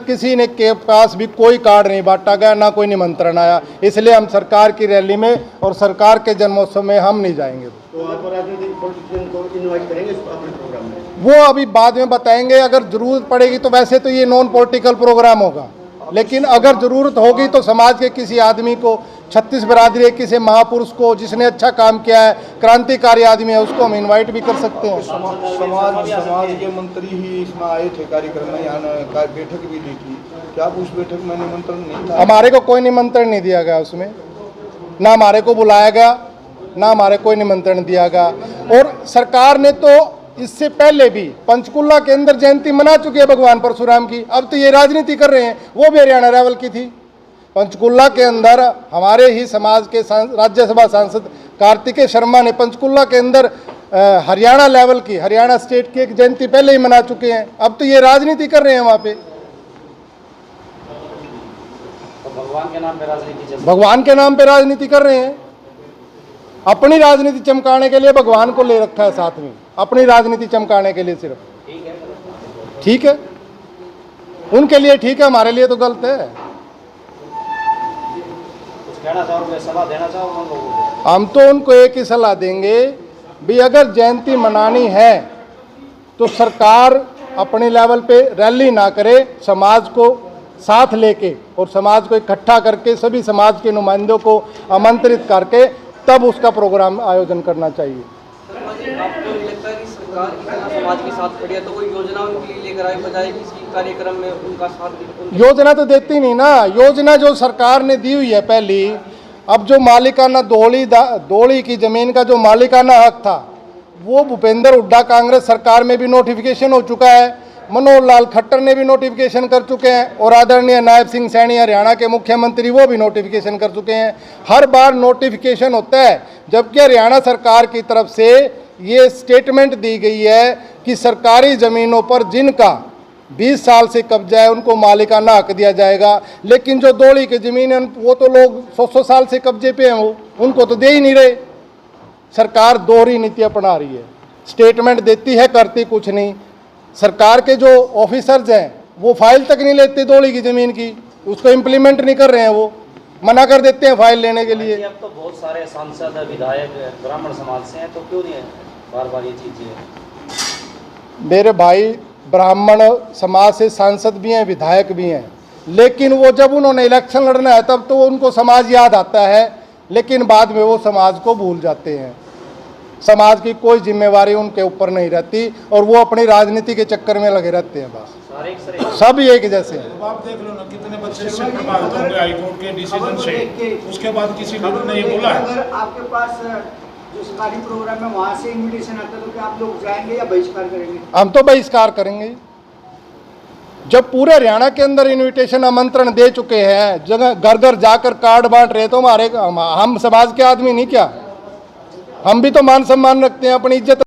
तक किसी ने के पास भी कोई कार्ड नहीं बांटा गया, ना कोई निमंत्रण आया। इसलिए हम सरकार की रैली में और सरकार के जन्मोत्सव में हम नहीं जाएंगे। तो आप राजनीतिक पॉलिटिशियन को इनवाइट करेंगे अपने प्रोग्राम में? वो अभी बाद में बताएंगे, अगर जरूरत पड़ेगी तो। वैसे तो ये नॉन पॉलिटिकल प्रोग्राम होगा, लेकिन अगर जरूरत होगी तो समाज के किसी आदमी को, 36 बिरादरी किसी महापुरुष को जिसने अच्छा काम किया है, क्रांतिकारी आदमी है, उसको हम इनवाइट भी कर सकते हैं। समाज के मंत्री ही इसमें आए थे कार्यक्रम में, यहाँ बैठक भी दी थी। क्या उस बैठक में निमंत्रण नहीं था? हमारे को कोई निमंत्रण नहीं दिया गया उसमें, ना हमारे को बुलाया गया, ना हमारे कोई निमंत्रण दिया गया। और सरकार ने तो इससे पहले भी पंचकुला के अंदर जयंती मना चुकी है भगवान परशुराम की। अब तो ये राजनीति कर रहे हैं, वो भी हरियाणा लेवल की थी। पंचकुला के अंदर हमारे ही समाज के राज्यसभा सांसद कार्तिकेय शर्मा ने पंचकुला के अंदर हरियाणा लेवल की, हरियाणा स्टेट की एक जयंती पहले ही मना चुके हैं। अब तो ये राजनीति कर रहे हैं वहाँ पे। तो भगवान के नाम पे राजनीति, भगवान के नाम पे राजनीति कर रहे हैं। अपनी राजनीति चमकाने के लिए भगवान को ले रखा है साथ में, अपनी राजनीति चमकाने के लिए सिर्फ। ठीक है, उनके लिए ठीक है, हमारे लिए तो गलत है। कुछ कहना चाहोगे, सलाह देना चाहोगे उन लोगों को? हम तो उनको एक ही सलाह देंगे भी, अगर जयंती मनानी है तो सरकार अपने लेवल पे रैली ना करे, समाज को साथ लेके और समाज को इकट्ठा करके, सभी समाज के नुमाइंदों को आमंत्रित करके तब उसका प्रोग्राम आयोजन करना चाहिए। आपको नहीं लगता है कि सरकार इतना समाज के साथ खड़ी है तो कोई योजना उनके लिए लेकर आए, बजाय किसी कार्यक्रम में उनका साथ? योजना तो देती नहीं ना। योजना जो सरकार ने दी हुई है पहली, अब जो मालिकाना दोली की जमीन का जो मालिकाना हक था, वो भूपेंद्र हुड्डा कांग्रेस सरकार में भी नोटिफिकेशन हो चुका है, मनोहर लाल खट्टर ने भी नोटिफिकेशन कर चुके हैं, और आदरणीय नायब सिंह सैनी हरियाणा के मुख्यमंत्री वो भी नोटिफिकेशन कर चुके हैं। हर बार नोटिफिकेशन होता है, जबकि हरियाणा सरकार की तरफ से ये स्टेटमेंट दी गई है कि सरकारी ज़मीनों पर जिनका 20 साल से कब्जा है उनको मालिकाना हक दिया जाएगा। लेकिन जो दोली की ज़मीन है वो तो लोग 100 साल से कब्जे पे हैं, वो उनको तो दे ही नहीं रहे। सरकार दोहरी नीति अपना रही है, स्टेटमेंट देती है, करती कुछ नहीं। सरकार के जो ऑफिसर्स हैं वो फाइल तक नहीं लेते दोली की ज़मीन की, उसको इम्प्लीमेंट नहीं कर रहे हैं, वो मना कर देते हैं फाइल लेने के लिए। अब तो बहुत सारे सांसद विधायक ब्राह्मण समाज से हैं, तो क्यों नहीं बार बार ये चीज़ें? मेरे भाई, ब्राह्मण समाज से सांसद भी हैं, विधायक भी हैं, लेकिन वो जब उन्होंने इलेक्शन लड़ना है तब तो उनको समाज याद आता है, लेकिन बाद में वो समाज को भूल जाते हैं। समाज की कोई जिम्मेवारी उनके ऊपर नहीं रहती और वो अपनी राजनीति के चक्कर में लगे रहते हैं बस। सब एक जैसे हैं। आप देख लो ना, कितने बच्चे इससे प्रभावित होंगे हाईकोर्ट के डिसीजन से, उसके बाद किसी लीडर ने ये बोला है। अगर आपके पास जो सरकारी प्रोग्राम है वहाँ से इन्विटेशन आता है तो क्या आप लोग जाएंगे या बहिष्कार करेंगे? हम तो बहिष्कार करेंगे। जब पूरे हरियाणा के अंदर इन्विटेशन आमंत्रण दे चुके हैं, जगह घर घर जाकर कार्ड बांट रहे, तो हम समाज के आदमी नहीं क्या? हम भी तो मान सम्मान रखते हैं, अपनी इज्जत